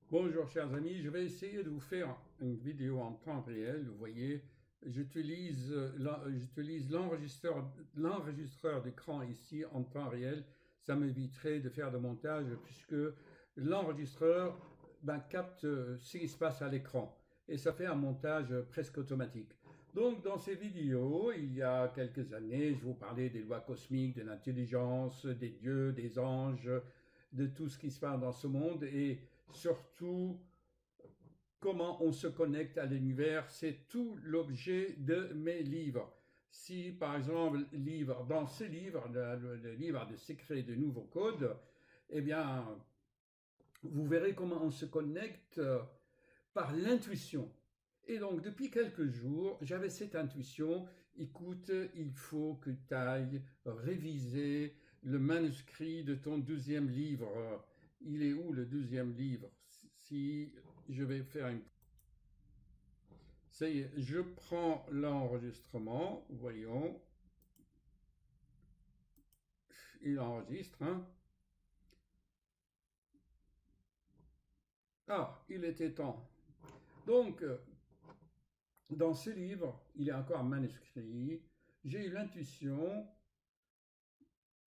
Bonjour chers amis, je vais essayer de vous faire une vidéo en temps réel. Vous voyez, j'utilise l'enregistreur d'écran ici en temps réel. Ça m'éviterait de faire de montage puisque l'enregistreur capte ce qui se passe à l'écran et ça fait un montage presque automatique. Donc dans ces vidéos, il y a quelques années, je vous parlais des lois cosmiques, de l'intelligence, des dieux, des anges, de tout ce qui se passe dans ce monde et surtout comment on se connecte à l'univers. C'est tout l'objet de mes livres. Si par exemple dans ce livre, le livre de secrets de nouveaux codes, eh bien vous verrez comment on se connecte par l'intuition. Et donc, depuis quelques jours, j'avais cette intuition, écoute, il faut que tu ailles réviser le manuscrit de ton deuxième livre. Il est où le deuxième livre? Si je vais faire une... Ça y est, je prends l'enregistrement, voyons, il enregistre, hein. Ah, il était temps. Donc, dans ce livre, il est encore manuscrit, j'ai eu l'intuition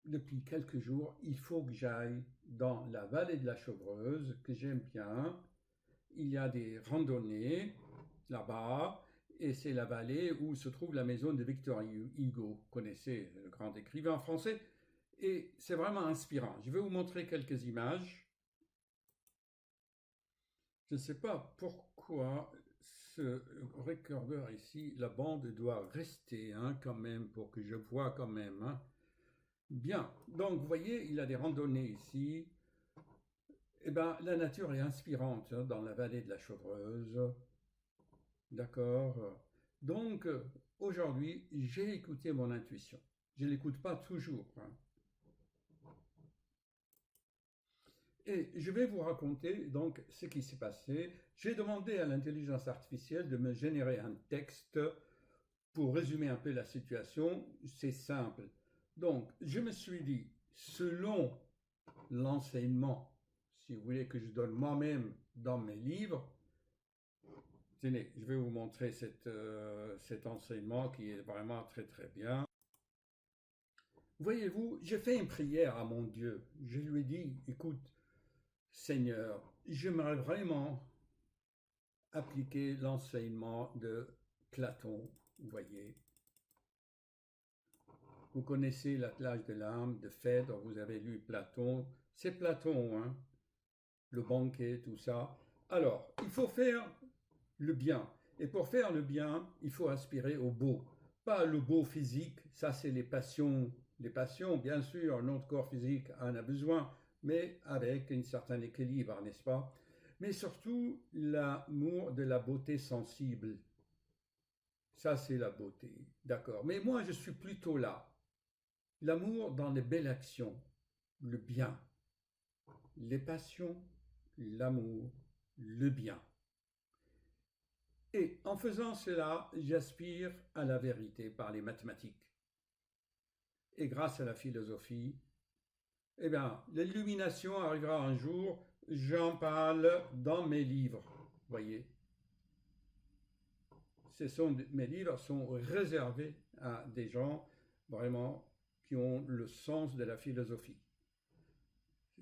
depuis quelques jours, il faut que j'aille dans la vallée de la Chevreuse, que j'aime bien. Il y a des randonnées là-bas, et c'est la vallée où se trouve la maison de Victor Hugo. Vous connaissez le grand écrivain français, et c'est vraiment inspirant. Je vais vous montrer quelques images. Je ne sais pas pourquoi ce recordeur ici, la bande doit rester quand même, pour que je vois quand même. Bien, donc vous voyez, il y a des randonnées ici. Eh bien, la nature est inspirante dans la vallée de la Chevreuse. D'accord. Donc, aujourd'hui, j'ai écouté mon intuition. Je ne l'écoute pas toujours. Et je vais vous raconter donc ce qui s'est passé. J'ai demandé à l'intelligence artificielle de me générer un texte pour résumer un peu la situation. C'est simple. Donc, je me suis dit, selon l'enseignement, si vous voulez, que je donne moi-même dans mes livres, tenez, je vais vous montrer cet enseignement qui est vraiment très très bien. Voyez-vous, j'ai fait une prière à mon Dieu. Je lui ai dit, écoute, Seigneur, j'aimerais vraiment appliquer l'enseignement de Platon, vous voyez. Vous connaissez l'attelage de l'âme de Phèdre, vous avez lu Platon. C'est Platon, hein, le banquet, tout ça. Alors, il faut faire le bien. Et pour faire le bien, il faut aspirer au beau. Pas le beau physique, ça c'est les passions. Les passions, bien sûr, notre corps physique en a besoin, mais avec un certain équilibre, n'est-ce pas? Mais surtout l'amour de la beauté sensible. Ça c'est la beauté, d'accord. Mais moi je suis plutôt là. L'amour dans les belles actions, le bien. Les passions, l'amour, le bien. Et en faisant cela, j'aspire à la vérité par les mathématiques. Et grâce à la philosophie, eh bien, l'illumination arrivera un jour, j'en parle dans mes livres, voyez. Mes livres sont réservés à des gens vraiment qui ont le sens de la philosophie.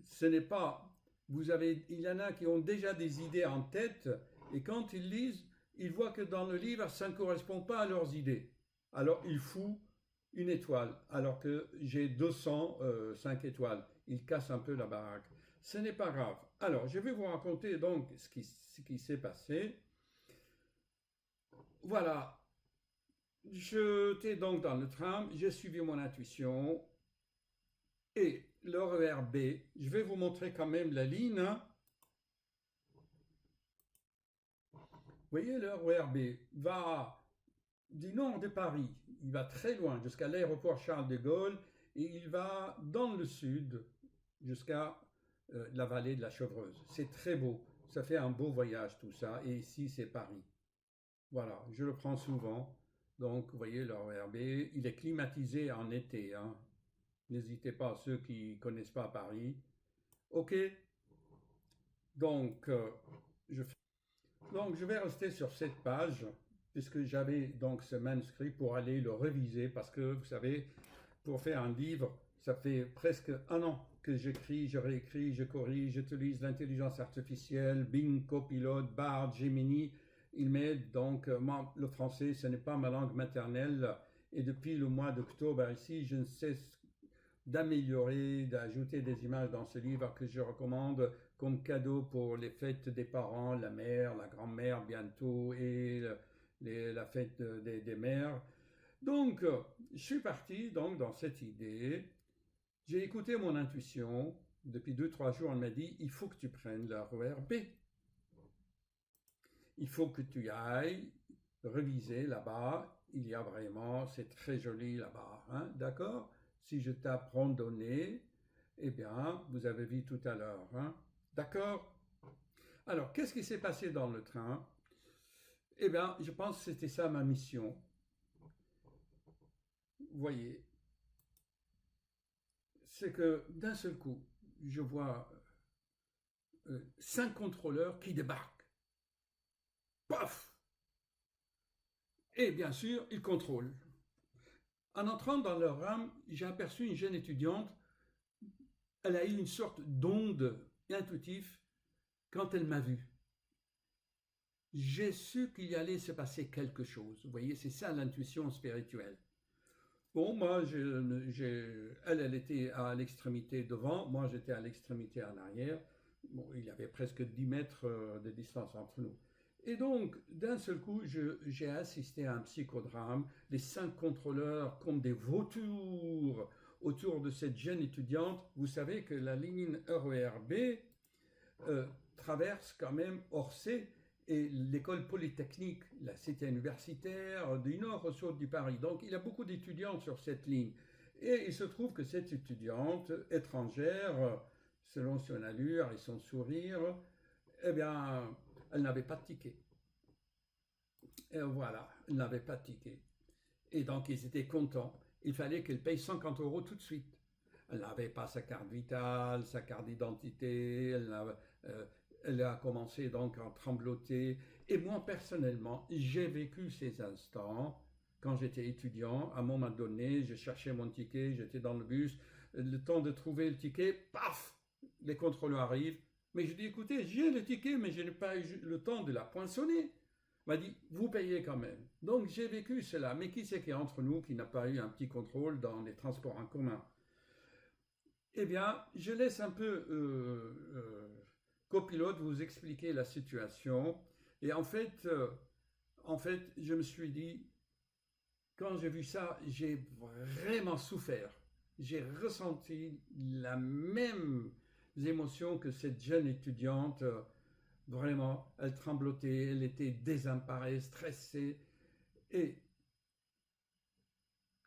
Ce n'est pas, il y en a qui ont déjà des idées en tête et quand ils lisent, ils voient que dans le livre, ça ne correspond pas à leurs idées. Alors ils foutent une étoile, alors que j'ai 205 étoiles. Ils cassent un peu la baraque. Ce n'est pas grave. Alors, je vais vous raconter donc ce qui s'est passé. Voilà. J'étais donc dans le tram, j'ai suivi mon intuition et le RER B, je vais vous montrer quand même la ligne. Vous voyez, le RER B va du nord de Paris, il va très loin jusqu'à l'aéroport Charles de Gaulle et il va dans le sud jusqu'à la vallée de la Chevreuse. C'est très beau, ça fait un beau voyage tout ça et ici c'est Paris. Voilà, je le prends souvent. Donc vous voyez le RER B, il est climatisé en été. N'hésitez pas, ceux qui ne connaissent pas Paris. Ok, Donc, je, donc, je vais rester sur cette page, puisque j'avais donc ce manuscrit pour aller le réviser, parce que vous savez, pour faire un livre, ça fait presque un an que j'écris, je réécris, je corrige, j'utilise l'intelligence artificielle, Bing, Copilot, Bard, Gemini. Il m'aide donc, moi, le français, ce n'est pas ma langue maternelle. Et depuis le mois d'octobre ici, je ne cesse d'améliorer, d'ajouter des images dans ce livre que je recommande comme cadeau pour les fêtes des parents, la mère, la grand-mère bientôt et la fête des mères. Donc, je suis parti donc dans cette idée. J'ai écouté mon intuition. Depuis 2, 3 jours, elle m'a dit, il faut que tu prennes la RER-B. Il faut que tu ailles réviser là-bas. Il y a vraiment, c'est très joli là-bas. Hein, d'accord? Si je tape randonnée, eh bien, vous avez vu tout à l'heure. Hein, d'accord? Alors, qu'est-ce qui s'est passé dans le train? Eh bien, je pense que c'était ça ma mission. Vous voyez, c'est que d'un seul coup, je vois 5 contrôleurs qui débarquent. Paf! Et bien sûr, ils contrôlent. En entrant dans leur rame, j'ai aperçu une jeune étudiante. Elle a eu une sorte d'onde intuitive quand elle m'a vu. J'ai su qu'il allait se passer quelque chose. Vous voyez, c'est ça l'intuition spirituelle. Bon, moi, elle était à l'extrémité devant, moi j'étais à l'extrémité en arrière. Bon, il y avait presque 10 mètres de distance entre nous. Et donc, d'un seul coup, j'ai assisté à un psychodrame, les 5 contrôleurs comme des vautours autour de cette jeune étudiante. Vous savez que la ligne RER-B traverse quand même Orsay et l'école polytechnique, la cité universitaire du Nord au sud du Paris. Donc il y a beaucoup d'étudiants sur cette ligne. Et il se trouve que cette étudiante étrangère, selon son allure et son sourire, eh bien, elle n'avait pas de ticket. Et voilà, elle n'avait pas de ticket. Et donc ils étaient contents. Il fallait qu'elle paye 50 € tout de suite. Elle n'avait pas sa carte vitale, sa carte d'identité, elle a commencé donc à trembloter. Et moi, personnellement, j'ai vécu ces instants quand j'étais étudiant. À un moment donné, je cherchais mon ticket, j'étais dans le bus. Le temps de trouver le ticket, paf, les contrôleurs arrivent. Mais je dis, écoutez, j'ai le ticket, mais je n'ai pas eu le temps de la poinçonner. Il m'a dit, vous payez quand même. Donc j'ai vécu cela. Mais qui c'est qui est entre nous qui n'a pas eu un petit contrôle dans les transports en commun? Eh bien, je laisse un peu copilote vous expliquer la situation. Et en fait, je me suis dit, quand j'ai vu ça, j'ai vraiment souffert. J'ai ressenti la même émotion que cette jeune étudiante. Vraiment, elle tremblotait, elle était désemparée, stressée. Et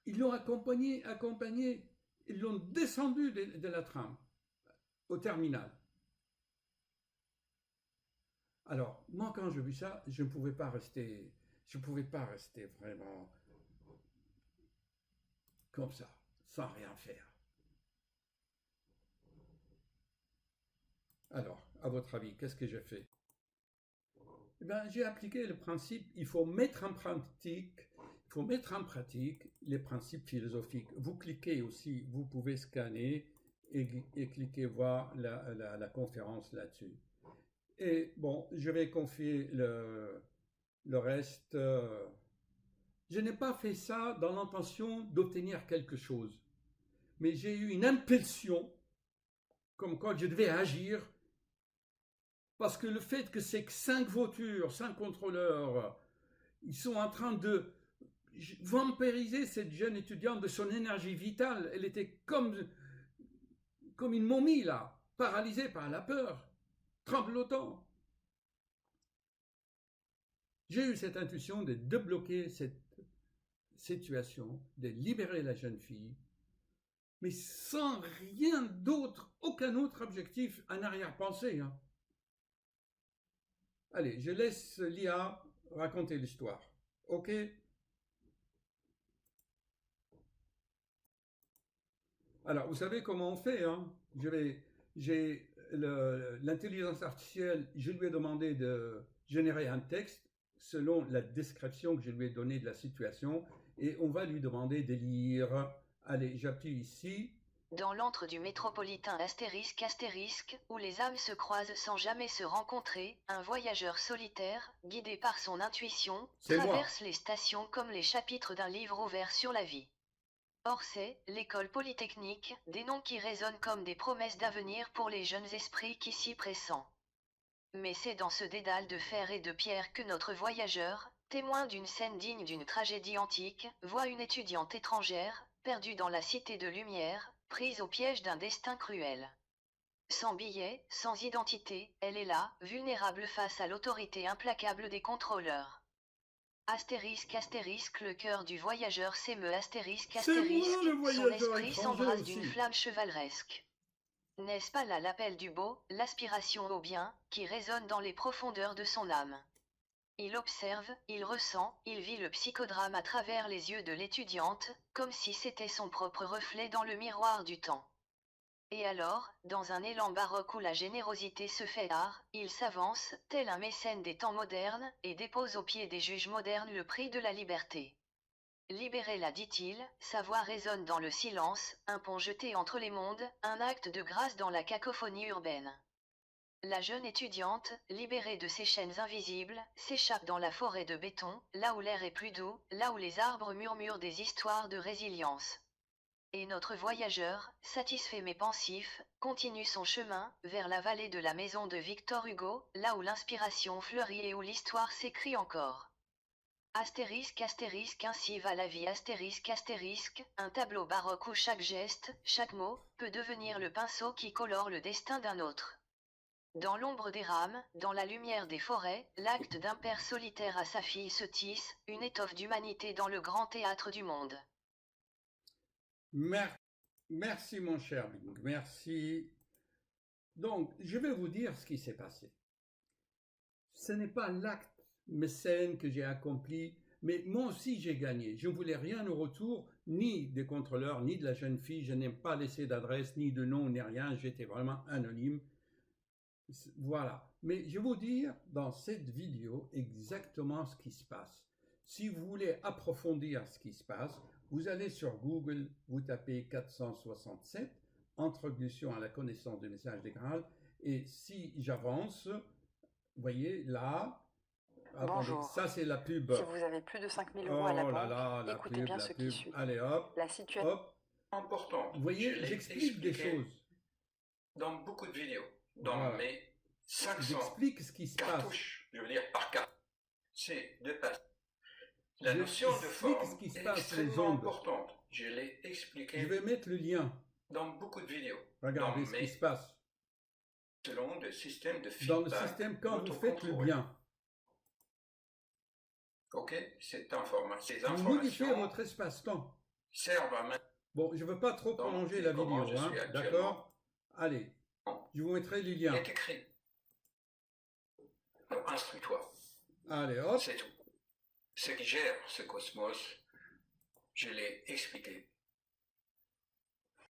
ils l'ont accompagnée, ils l'ont descendu de la tram au terminal. Alors, moi, quand j'ai vu ça, je ne pouvais pas rester, je pouvais pas rester vraiment comme ça, sans rien faire. Alors, à votre avis, qu'est-ce que j'ai fait? Eh bien, j'ai appliqué le principe, il faut mettre en pratique les principes philosophiques. Vous cliquez aussi, vous pouvez scanner et cliquer voir la conférence là-dessus. Et bon, je vais confier le reste. Je n'ai pas fait ça dans l'intention d'obtenir quelque chose, mais j'ai eu une impulsion, comme quoi je devais agir, parce que le fait que ces 5 voitures, 5 contrôleurs, ils sont en train de vampiriser cette jeune étudiante de son énergie vitale. Elle était comme une momie, là, paralysée par la peur, tremblotant. J'ai eu cette intuition de débloquer cette situation, de libérer la jeune fille, mais sans rien d'autre, aucun autre objectif en arrière-pensée. Hein. Allez, je laisse l'IA raconter l'histoire. OK? Alors, vous savez comment on fait, hein? J'ai l'intelligence artificielle, je lui ai demandé de générer un texte selon la description que je lui ai donnée de la situation et on va lui demander de lire. Allez, j'appuie ici. Dans l'antre du métropolitain ***, où les âmes se croisent sans jamais se rencontrer, un voyageur solitaire, guidé par son intuition, traverse les stations comme les chapitres d'un livre ouvert sur la vie. Orsay, l'école polytechnique, des noms qui résonnent comme des promesses d'avenir pour les jeunes esprits qui s'y pressentent. Mais c'est dans ce dédale de fer et de pierre que notre voyageur, témoin d'une scène digne d'une tragédie antique, voit une étudiante étrangère, perdue dans la cité de lumière, prise au piège d'un destin cruel. Sans billet, sans identité, elle est là, vulnérable face à l'autorité implacable des contrôleurs. Le cœur du voyageur s'émeut son esprit s'embrase d'une flamme chevaleresque. N'est-ce pas là l'appel du beau, l'aspiration au bien, qui résonne dans les profondeurs de son âme? Il observe, il ressent, il vit le psychodrame à travers les yeux de l'étudiante, comme si c'était son propre reflet dans le miroir du temps. Et alors, dans un élan baroque où la générosité se fait art, il s'avance, tel un mécène des temps modernes, et dépose aux pieds des juges modernes le prix de la liberté. Libérez-la, dit-il, sa voix résonne dans le silence, un pont jeté entre les mondes, un acte de grâce dans la cacophonie urbaine. La jeune étudiante, libérée de ses chaînes invisibles, s'échappe dans la forêt de béton, là où l'air est plus doux, là où les arbres murmurent des histoires de résilience. Et notre voyageur, satisfait mais pensif, continue son chemin, vers la vallée de la maison de Victor Hugo, là où l'inspiration fleurit et où l'histoire s'écrit encore. Ainsi va la vie un tableau baroque où chaque geste, chaque mot, peut devenir le pinceau qui colore le destin d'un autre. Dans l'ombre des rames, dans la lumière des forêts, l'acte d'un père solitaire à sa fille se tisse, une étoffe d'humanité dans le grand théâtre du monde. Merci mon cher Bing, merci. Donc, je vais vous dire ce qui s'est passé. Ce n'est pas l'acte mécène que j'ai accompli, mais moi aussi j'ai gagné. Je ne voulais rien au retour, ni des contrôleurs, ni de la jeune fille. Je n'ai pas laissé d'adresse, ni de nom, ni rien. J'étais vraiment anonyme. Voilà. Mais je vais vous dire dans cette vidéo exactement ce qui se passe. Si vous voulez approfondir ce qui se passe, vous allez sur Google, vous tapez 467, Introduction à la connaissance du message des Graal, et si j'avance, vous voyez là, attendez, Bonjour. ça c'est la pub. Si vous avez plus de 5000 euros à la banque, écoutez bien ce qui suit. Allez hop, La situation hop. Important. Vous voyez, j'explique des choses. Dans beaucoup de vidéos, dans Voilà. mes 500 J'explique ce qui se passe. cartouches, je veux dire par carte, c'est de passer. La notion de forme ce qui se est passe, les extrêmement ondes. importante. Je l'ai expliqué Je vais mettre le lien. dans beaucoup de vidéos. Regardez dans ce qui se passe. Selon le système de feedback. Dans le système, quand vous faites le bien. Ok, ces informations Vous modifiez votre espace-temps. servent à maintenir. Bon, je ne veux pas trop prolonger la vidéo, hein, d'accord? Allez, je vous mettrai les liens. Il est écrit. Instruis-toi. Allez, hop. C'est tout. Ce qui gère ce cosmos, je l'ai expliqué